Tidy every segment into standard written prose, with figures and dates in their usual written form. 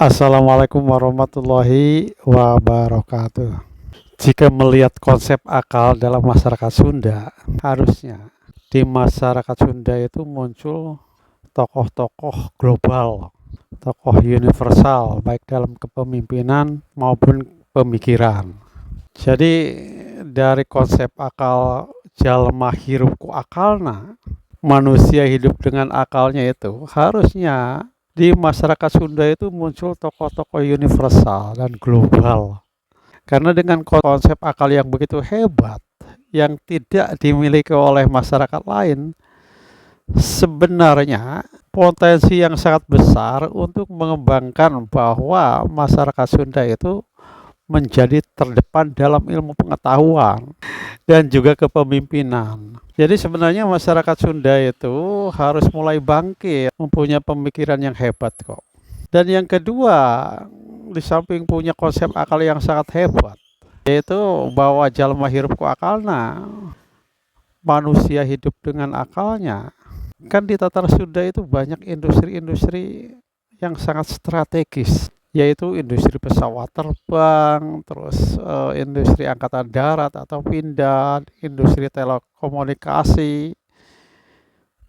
Assalamualaikum warahmatullahi wabarakatuh. Jika melihat konsep akal dalam masyarakat Sunda, harusnya di masyarakat Sunda itu muncul tokoh-tokoh global, tokoh universal, baik dalam kepemimpinan maupun pemikiran. Jadi dari konsep akal jalma hirup ku akalna, manusia hidup dengan akalnya itu harusnya di masyarakat Sunda itu muncul tokoh-tokoh universal dan global. Karena dengan konsep akal yang begitu hebat, yang tidak dimiliki oleh masyarakat lain, sebenarnya potensi yang sangat besar untuk mengembangkan bahwa masyarakat Sunda itu menjadi terdepan dalam ilmu pengetahuan dan juga kepemimpinan. Jadi sebenarnya masyarakat Sunda itu harus mulai bangkit, mempunyai pemikiran yang hebat kok. Dan yang kedua, di samping punya konsep akal yang sangat hebat, yaitu bahwa jalma hirup ku akalna, manusia hidup dengan akalnya. Kan di Tatar Sunda itu banyak industri-industri yang sangat strategis, yaitu industri pesawat terbang, terus industri angkatan darat atau pindad, industri telekomunikasi,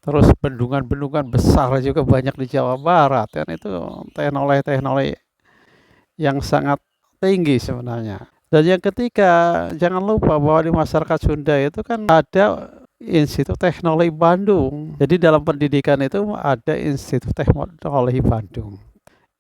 terus bendungan-bendungan besar juga banyak di Jawa Barat. Dan itu teknologi-teknologi yang sangat tinggi sebenarnya. Dan yang ketiga, jangan lupa bahwa di masyarakat Sunda itu kan ada Institut Teknologi Bandung. Jadi dalam pendidikan itu ada Institut Teknologi Bandung.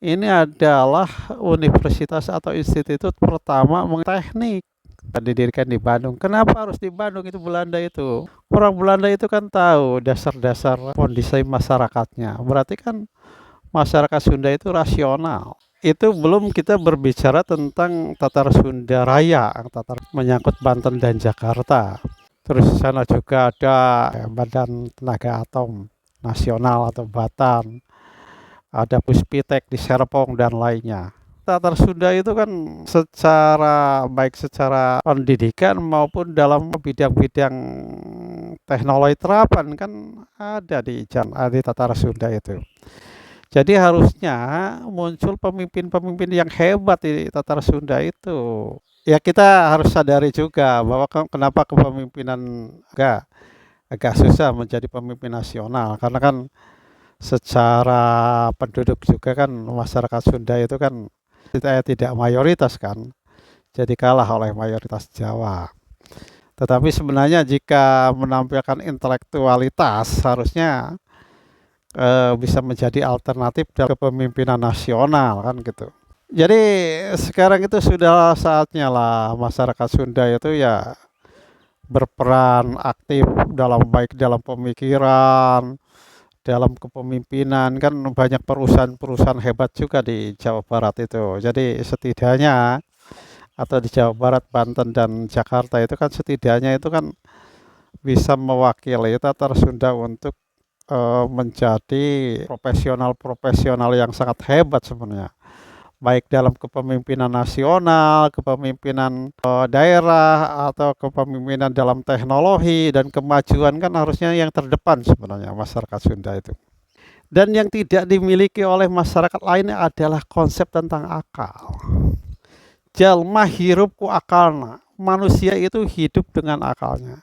Ini adalah universitas atau institut pertama teknik didirikan di Bandung. Kenapa harus di Bandung? Itu Belanda itu. Orang Belanda itu kan tahu dasar-dasar kondisi masyarakatnya. Berarti kan masyarakat Sunda itu rasional. Itu belum kita berbicara tentang Tatar Sunda Raya, Tatar menyangkut Banten dan Jakarta. Terus di sana juga ada Badan Tenaga Atom Nasional atau Batan. Ada Puspitek di Serpong dan lainnya. Tatar Sunda itu kan baik secara pendidikan maupun dalam bidang-bidang teknologi terapan kan ada di Tatar Sunda itu. Jadi harusnya muncul pemimpin-pemimpin yang hebat di Tatar Sunda itu. Ya kita harus sadari juga bahwa kenapa kepemimpinan agak susah menjadi pemimpin nasional, karena kan secara penduduk juga kan masyarakat Sunda itu kan tidak mayoritas kan, jadi kalah oleh mayoritas Jawa. Tetapi sebenarnya jika menampilkan intelektualitas harusnya bisa menjadi alternatif dalam kepemimpinan nasional kan gitu. Jadi sekarang itu sudah saatnya lah masyarakat Sunda itu ya berperan aktif baik dalam pemikiran, dalam kepemimpinan. Kan banyak perusahaan-perusahaan hebat juga di Jawa Barat itu. Jadi setidaknya atau di Jawa Barat, Banten dan Jakarta itu kan setidaknya itu kan bisa mewakili Tatar Sunda untuk menjadi profesional-profesional yang sangat hebat sebenarnya. Baik dalam kepemimpinan nasional, kepemimpinan daerah, atau kepemimpinan dalam teknologi dan kemajuan kan harusnya yang terdepan sebenarnya masyarakat Sunda itu. Dan yang tidak dimiliki oleh masyarakat lainnya adalah konsep tentang akal. Jalma hirup ku akalna, manusia itu hidup dengan akalnya.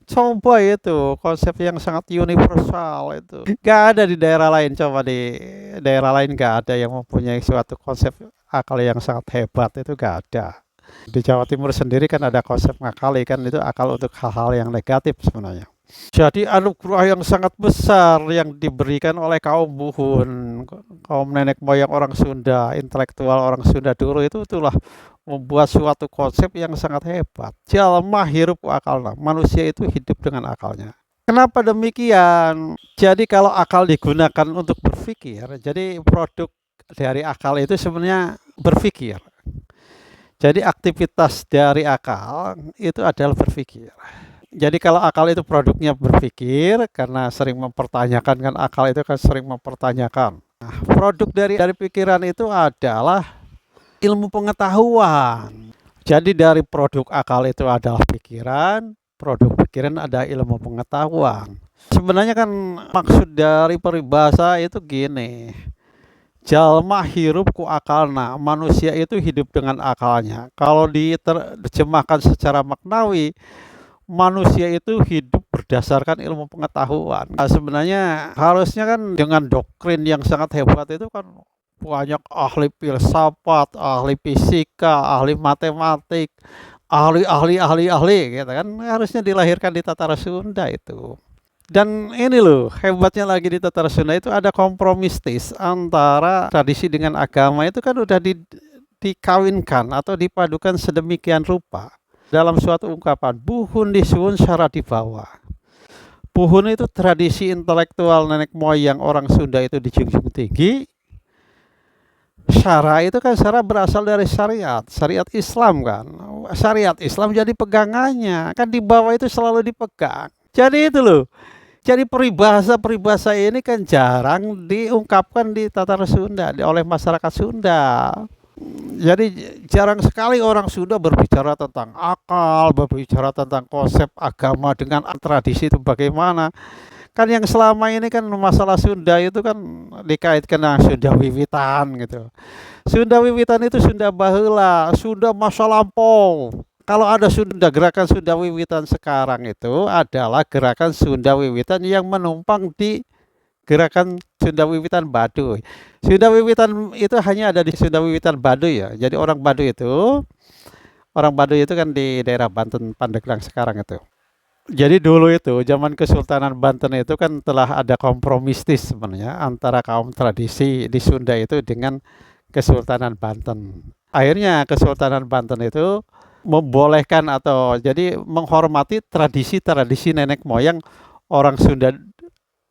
Coba itu konsep yang sangat universal itu. Gak ada di daerah lain, coba di daerah lain gak ada yang mempunyai suatu konsep akal yang sangat hebat, itu gak ada. Di Jawa Timur sendiri kan ada konsep ngakali, kan itu akal untuk hal-hal yang negatif sebenarnya. Jadi anugerah yang sangat besar yang diberikan oleh kaum Buhun, kaum nenek moyang orang Sunda, intelektual orang Sunda dulu itulah membuat suatu konsep yang sangat hebat. Jalma hirup akalna, manusia itu hidup dengan akalnya. Kenapa demikian? Jadi kalau akal digunakan untuk berpikir, jadi produk dari akal itu sebenarnya berpikir. Jadi aktivitas dari akal itu adalah berpikir. Jadi kalau akal itu produknya berpikir, karena sering mempertanyakan, kan akal itu kan sering mempertanyakan. Nah, produk dari pikiran itu adalah ilmu pengetahuan. Jadi dari produk akal itu adalah pikiran, produk pikiran ada ilmu pengetahuan. Sebenarnya kan maksud dari peribahasa itu gini. jalma hirup ku akalna, manusia itu hidup dengan akalnya. Kalau diterjemahkan secara maknawi, manusia itu hidup berdasarkan ilmu pengetahuan. Nah, sebenarnya harusnya kan dengan doktrin yang sangat hebat itu kan banyak ahli filsafat, ahli fisika, ahli matematik, ahli gitu kan, harusnya dilahirkan di Tatara Sunda itu. Dan ini loh, hebatnya lagi di Tatara Sunda itu ada kompromistis antara tradisi dengan agama itu kan udah dikawinkan atau dipadukan sedemikian rupa dalam suatu ungkapan, buhun disuwun syarat di bawah. Buhun itu tradisi intelektual nenek moyang orang Sunda itu dijunjung tinggi. Syara itu kan syara berasal dari syariat Islam kan. Syariat Islam jadi pegangannya, kan di bawah itu selalu dipegang. Jadi itu loh. Jadi peribahasa ini kan jarang diungkapkan di Tatara Sunda oleh masyarakat Sunda. Jadi jarang sekali orang Sunda berbicara tentang akal, berbicara tentang konsep agama dengan tradisi itu bagaimana. Kan yang selama ini kan masalah Sunda itu kan dikaitkan dengan Sunda Wiwitan gitu. Sunda Wiwitan itu Sunda Baheula, Sunda masa lampau. Kalau ada gerakan Sunda Wiwitan sekarang itu adalah gerakan Sunda Wiwitan yang menumpang di gerakan Sunda Wiwitan Baduy. Sunda Wiwitan itu hanya ada di Sunda Wiwitan Baduy ya. Jadi orang Baduy itu kan di daerah Banten Pandeglang sekarang itu. Jadi dulu itu zaman Kesultanan Banten itu kan telah ada kompromistis sebenarnya antara kaum tradisi di Sunda itu dengan Kesultanan Banten. Akhirnya Kesultanan Banten itu membolehkan atau jadi menghormati tradisi-tradisi nenek moyang orang Sunda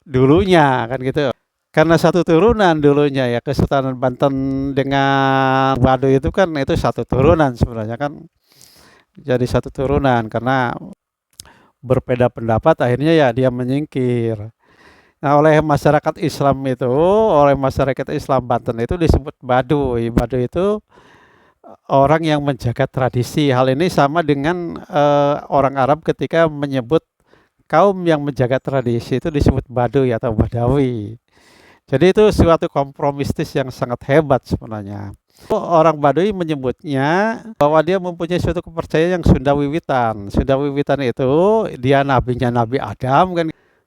dulunya kan gitu. Karena satu turunan dulunya ya, Kesultanan Banten dengan Baduy itu kan itu satu turunan sebenarnya kan. Jadi satu turunan karena berbeda pendapat akhirnya ya dia menyingkir. Nah, oleh masyarakat Islam Banten itu disebut Baduy. Baduy itu orang yang menjaga tradisi. Hal ini sama dengan orang Arab ketika menyebut kaum yang menjaga tradisi itu disebut Baduy atau Badawi. Jadi itu suatu kompromistis yang sangat hebat sebenarnya. Orang Baduy menyebutnya bahwa dia mempunyai suatu kepercayaan yang Sunda Wiwitan. Sunda Wiwitan itu dia nabinya Nabi Adam kan.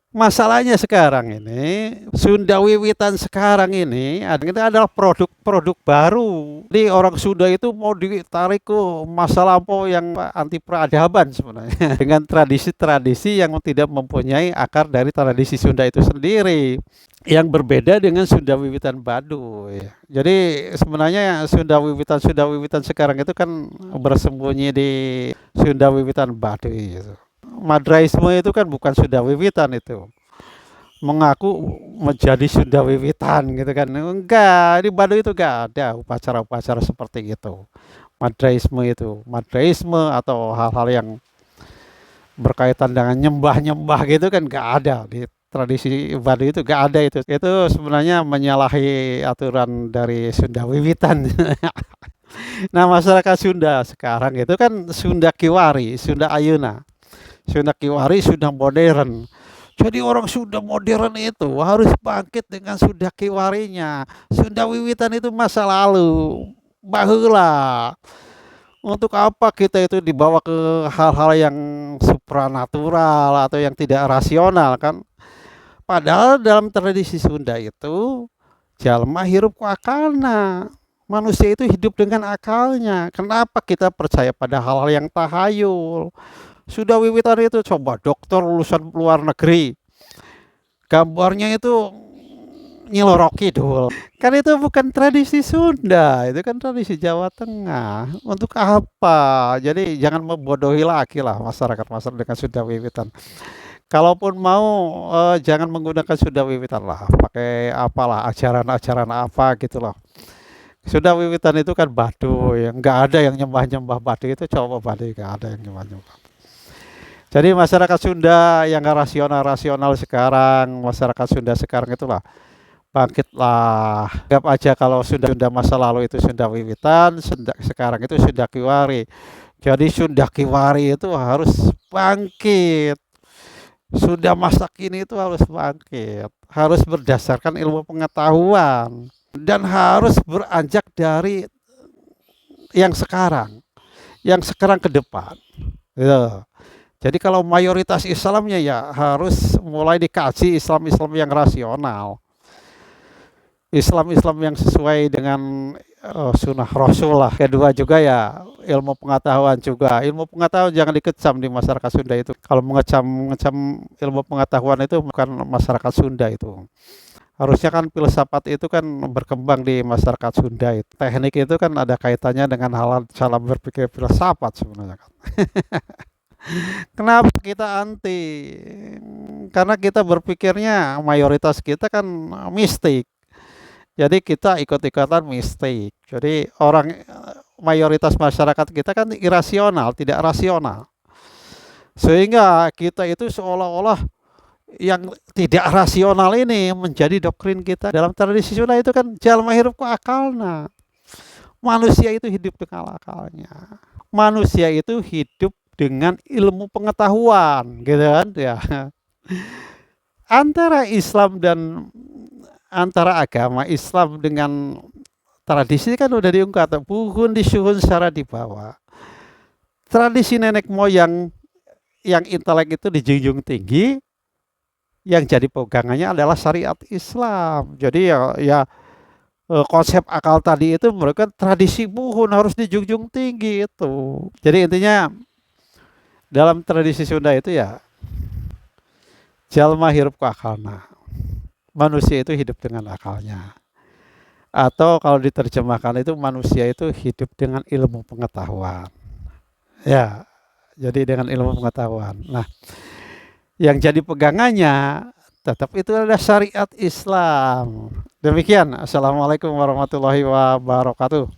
Masalahnya sekarang ini, Sunda Wiwitan sekarang ini adalah produk baru. Jadi orang Sunda itu mau ditarik ke masa lampau yang anti peradaban sebenarnya. Dengan tradisi-tradisi yang tidak mempunyai akar dari tradisi Sunda itu sendiri. Yang berbeda dengan Sunda Wiwitan Baduy. Jadi sebenarnya Sunda Wiwitan sekarang itu kan bersembunyi di Sunda Wiwitan Baduy gitu. Madraisme itu kan bukan Sunda Wiwitan itu. Mengaku menjadi Sunda Wiwitan gitu kan. Enggak, di Baduy itu enggak ada upacara-upacara seperti itu. Madraisme atau hal-hal yang berkaitan dengan nyembah-nyembah gitu kan enggak ada di tradisi Baduy itu enggak ada itu. Itu sebenarnya menyalahi aturan dari Sunda Wiwitan. Nah, masyarakat Sunda sekarang itu kan Sunda Kiwari, Sunda Ayeuna. Sunda Kiwari sudah modern. Jadi orang Sunda modern itu harus bangkit dengan Sunda Kiwarinya. Sunda Wiwitan itu masa lalu. Baheula. Untuk apa kita itu dibawa ke hal-hal yang supranatural atau yang tidak rasional kan? Padahal dalam tradisi Sunda itu jalma hirup ku akalna. Manusia itu hidup dengan akalnya. Kenapa kita percaya pada hal-hal yang tahayul? Sudah Wiwitan itu coba dokter lulusan luar negeri. Gambarnya itu nyeloroki dul. Kan itu bukan tradisi Sunda, itu kan tradisi Jawa Tengah. Untuk apa? Jadi jangan membodohi lagi lah masyarakat dengan Sunda Wiwitan. Kalaupun mau jangan menggunakan Sunda Wiwitan lah, pakai apalah ajaran-ajaran apa gitu loh. Sunda Wiwitan itu kan Baduy, nggak ada yang nyembah-nyembah Baduy itu coba Baduy nggak ada yang nyembah-nyembah. Jadi masyarakat Sunda yang rasional sekarang, masyarakat Sunda sekarang itulah bangkitlah. Anggap aja kalau Sunda masa lalu itu Sunda Wiwitan, sekarang itu Sunda Kiwari. Jadi Sunda Kiwari itu harus bangkit. Sunda masa kini itu harus bangkit. Harus berdasarkan ilmu pengetahuan. dan harus beranjak dari yang sekarang ke depan. Gitu. Jadi kalau mayoritas Islamnya ya harus mulai dikaji Islam-Islam yang rasional, Islam-Islam yang sesuai dengan sunnah Rasul lah. Kedua juga ya ilmu pengetahuan juga. Ilmu pengetahuan jangan dikecam di masyarakat Sunda itu. Kalau mengecam ilmu pengetahuan itu bukan masyarakat Sunda itu. Harusnya kan filsafat itu kan berkembang di masyarakat Sunda itu. Teknik itu kan ada kaitannya dengan hal cara berpikir filsafat sebenarnya kan. Kenapa kita anti? Karena kita berpikirnya mayoritas kita kan mistik. Jadi kita ikut-ikutan mistik. Jadi mayoritas masyarakat kita kan irasional, tidak rasional. Sehingga kita itu seolah-olah yang tidak rasional ini menjadi doktrin kita. Dalam tradisi Sunda itu kan jalma hirup ku akalna. Manusia itu hidup dengan akalnya. Manusia itu hidup dengan ilmu pengetahuan, gitu kan ya. Antara agama Islam dengan tradisi kan udah diungkap, buhun disuhun secara di bawah. Tradisi nenek moyang yang intelek itu dijunjung tinggi, yang jadi pegangannya adalah syariat Islam. Jadi ya konsep akal tadi itu mereka tradisi buhun harus dijunjung tinggi itu. Jadi intinya dalam tradisi Sunda itu ya jalma hirup ku akalna. Manusia itu hidup dengan akalnya. Atau kalau diterjemahkan itu manusia itu hidup dengan ilmu pengetahuan. Ya, jadi dengan ilmu pengetahuan. Nah, yang jadi pegangannya tetap itu adalah syariat Islam. Demikian. Assalamualaikum warahmatullahi wabarakatuh.